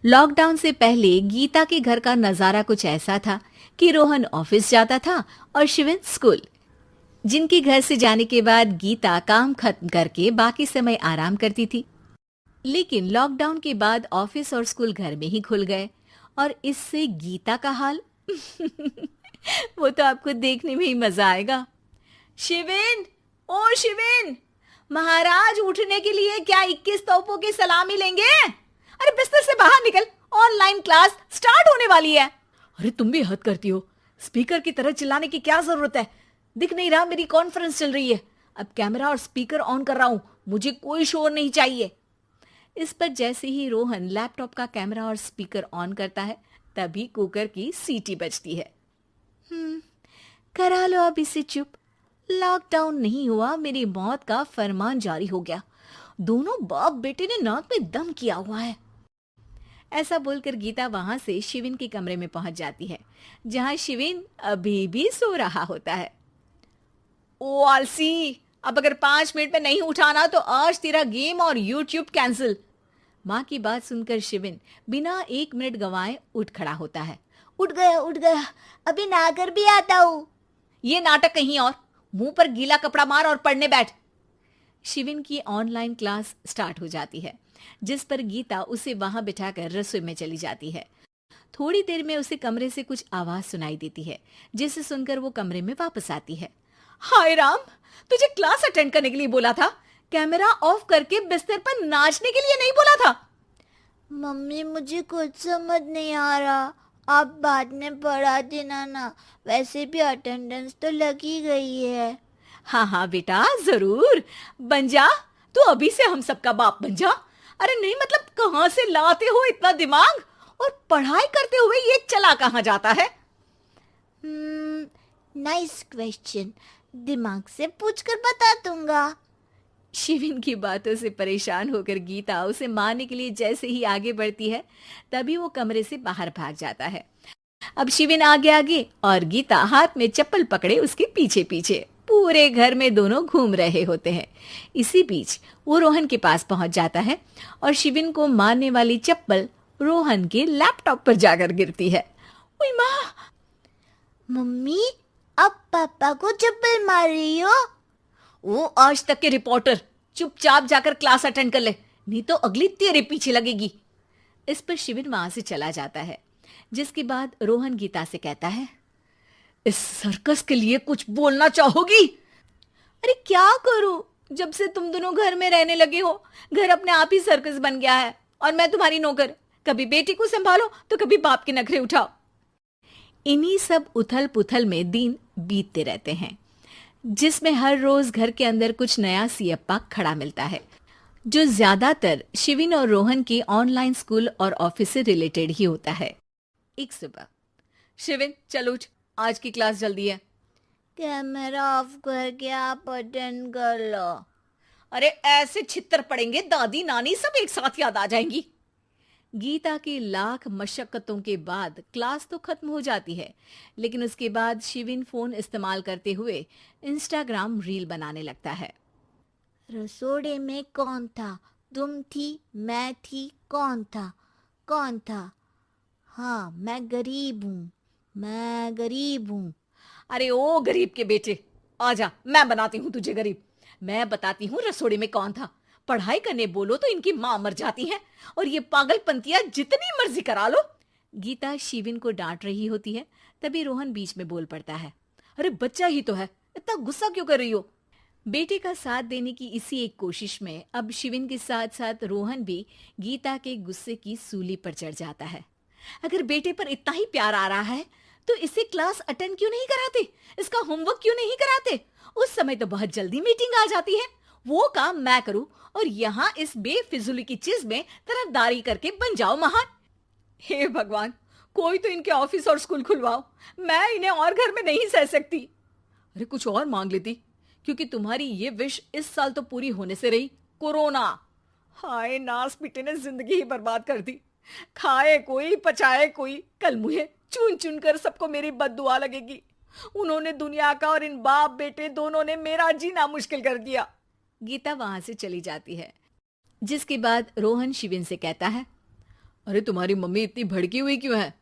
Lockdown से पहले गीता के घर का नजारा कुछ ऐसा था कि रोहन ऑफिस जाता था और शिविन स्कूल। जिनके घर से जाने के बाद गीता काम खत्म करके बाकी समय आराम करती थी। लेकिन लॉकडाउन के बाद ऑफिस और स्कूल घर में ही खुल गए और इससे गीता का हाल वो तो आपको देखने में ही मजा आएगा। शिविन, ओ शिविन, महाराज उठने के लिए क्या 21 तोपों की सलामी लेंगे? अरे बिस्तर से बाहर निकल, ऑनलाइन क्लास स्टार्ट होने वाली है। अरे तुम भी हद करती हो, स्पीकर की तरह चिल्लाने की क्या जरूरत है? दिख नहीं रहा मेरी कॉन्फ्रेंस चल रही है। अब कैमरा और स्पीकर ऑन कर रहा हूं, मुझे कोई शोर नहीं चाहिए। इस पर जैसे ही रोहन लैपटॉप का कैमरा और स्पीकर ऑन करता है तभी कुकर की सीटी बजती है। करा लो अब इसे चुप। लॉकडाउन नहीं हुआ, मेरी मौत का फरमान जारी हो गया। दोनों बाप बेटे ने नाक में दम किया हुआ है। ऐसा बोलकर गीता वहां से शिविन के कमरे में पहुंच जाती है, जहां शिविन अभी भी सो रहा होता है। ओ आलसी, अब अगर 5 मिनट में नहीं उठाना तो आज तेरा गेम और यूट्यूब कैंसिल। माँ की बात सुनकर शिविन बिना 1 मिनट गंवाए उठ खड़ा होता है। उठ गया, अभी नहाकर भी आता हूँ। ये नाटक कहीं और, मुंह पर गीला कपड़ा मार और पढ़ने बैठ। शिविन की ऑनलाइन क्लास स्टार्ट हो जाती है, जिस पर गीता उसे वहां बिठाकर रसोई में चली जाती है। थोड़ी देर में उसे कमरे से कुछ आवाज सुनाई देती है, जिसे सुनकर वो कमरे में वापस आती है। हाय राम, तुझे क्लास अटेंड करने के लिए बोला था, कैमरा ऑफ करके बिस्तर पर नाचने के लिए नहीं बोला था। मम्मी मुझे कुछ समझ नहीं आ रहा, आप बाद में पढ़ा देना ना, वैसे भी अटेंडेंस तो लगी गई है। हाँ हाँ बेटा, जरूर बन जा। तू अभी से हम सबका बाप बन जा। अरे नहीं मतलब कहाँ से लाते हो इतना दिमाग, और पढ़ाई करते हुए ये चला कहाँ जाता है? नाइस क्वेश्चन, दिमाग से पूछकर बता दूंगा। शिविन की बातों से परेशान होकर गीता उसे मारने के लिए जैसे ही आगे बढ़ती है तभी वो कमरे से बाहर भाग जाता है। अब शिविन आगे आगे और गीता हाथ में चप्पल पकड़े उसके पीछे पीछे पूरे घर में दोनों घूम रहे होते हैं। इसी बीच वो रोहन के पास पहुंच जाता है और शिविन को मारने वाली चप्पल रोहन के लैपटॉप पर जाकर गिरती है। ओए माँ! मम्मी, अब पापा को चप्पल मार रही हो? वो आज तक के रिपोर्टर, चुपचाप जाकर क्लास अटेंड कर ले, नहीं तो अगली तेरे पीछे लगेगी। इस पर शिविन वहां से चला जाता है, जिसके बाद रोहन गीता से कहता है, इस सर्कस के लिए कुछ बोलना चाहोगी? अरे क्या करूं, जब से तुम दोनों घर में रहने लगे हो, घर अपने आप ही सर्कस बन गया है और मैं तुम्हारी नौकर। कभी बेटी को संभालो तो कभी बाप के नखरे उठाओ। इन्हीं सब उथल पुथल में दिन बीतते रहते हैं, जिसमें हर रोज घर के अंदर कुछ नया सियप्पा खड़ा मिलता है, जो ज्यादातर शिविन और रोहन की ऑनलाइन स्कूल और ऑफिस से रिलेटेड ही होता है। एक सुबह, शिविन चल उठ, आज की क्लास जल्दी है। कैमरा ऑफ करके आप अटेंड कर लो। अरे ऐसे छित्तर पड़ेंगे, दादी नानी सब एक साथ याद आ जाएंगी। गीता की लाख मशक्कतों के बाद क्लास तो खत्म हो जाती है, लेकिन उसके बाद शिविन फोन इस्तेमाल करते हुए इंस्टाग्राम रील बनाने लगता है। रसोड़े में कौन था? तुम थी, मैं थी, कौन था? कौन था? हाँ, मैं गरीब हूँ। अरे ओ गरीब के बेटे, आजा, मैं बनाती हूँ तुझे गरीब। मैं बताती हूँ रसोड़े में कौन था। पढ़ाई करने बोलो तो इनकी माँ मर जाती है, और ये पागलपंतियां जितनी मर्जी करा लो। गीता शिविन को डांट रही होती है, तभी रोहन बीच में बोल पड़ता है। अरे बच्चा ही तो है, इतना गुस्सा क्यों कर रही हो? बेटे का साथ देने की इसी एक कोशिश में अब शिविन के साथ साथ रोहन भी गीता के गुस्से की सूली पर चढ़ जाता है। अगर बेटे पर इतना ही प्यार आ रहा है तो इसे क्लास अटेंड क्यों नहीं कराते, इसका होमवर्क क्यों नहीं कराते? उस समय तो बहुत जल्दी मीटिंग आ जाती है, वो काम मैं करूं और यहाँ इस बेफिजुली की चीज में तरफदारी करके बन जाओ महान। हे भगवान, कोई तो इनके ऑफिस और स्कूल खुलवाओ, मैं इन्हें और घर में नहीं सह सकती। अरे कुछ और मांग लेती, क्योंकि तुम्हारी ये विश इस साल तो पूरी होने से रही, कोरोना। हाय नास बेटे ने जिंदगी ही बर्बाद कर दी। खाए कोई पचाए कोई, कल मुझे चुन चुन कर सबको मेरी बद्दुआ लगेगी। उन्होंने दुनिया का और इन बाप बेटे दोनों ने मेरा जीना मुश्किल कर दिया। गीता वहां से चली जाती है, जिसके बाद रोहन शिविन से कहता है, अरे तुम्हारी मम्मी इतनी भड़की हुई क्यों है?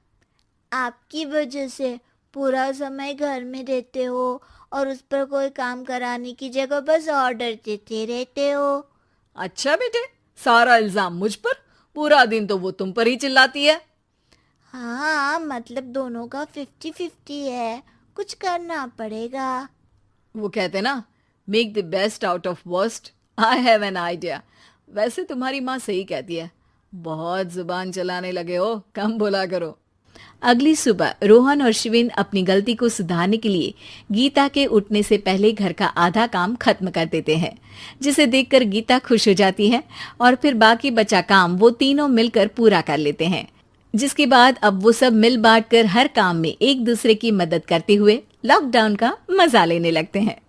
आपकी वजह से पूरा समय घर में रहते हो और उस पर कोई काम कराने की जगह बस ऑर्डर देते रहते हो। अच्छा बेटे, सारा इल्जाम मुझ पर? पूरा दिन तो वो तुम पर ही चिल्लाती है। हाँ, मतलब दोनों का 50-50 है, कुछ करना पड़ेगा। वो कहते ना, make the best out of worst. I have an idea. वैसे तुम्हारी माँ सही कहती है, बहुत जुबान चलाने लगे हो, कम बोला करो। अगली सुबह रोहन और शिविन अपनी गलती को सुधारने के लिए गीता के उठने से पहले घर का आधा काम खत्म कर देते हैं, जिसे देखकर गीता खुश हो जाती है और फिर बाकी बचा काम वो तीनों मिलकर पूरा कर लेते हैं। जिसके बाद अब वो सब मिल बांट कर हर काम में एक दूसरे की मदद करते हुए लॉकडाउन का मजा लेने लगते हैं।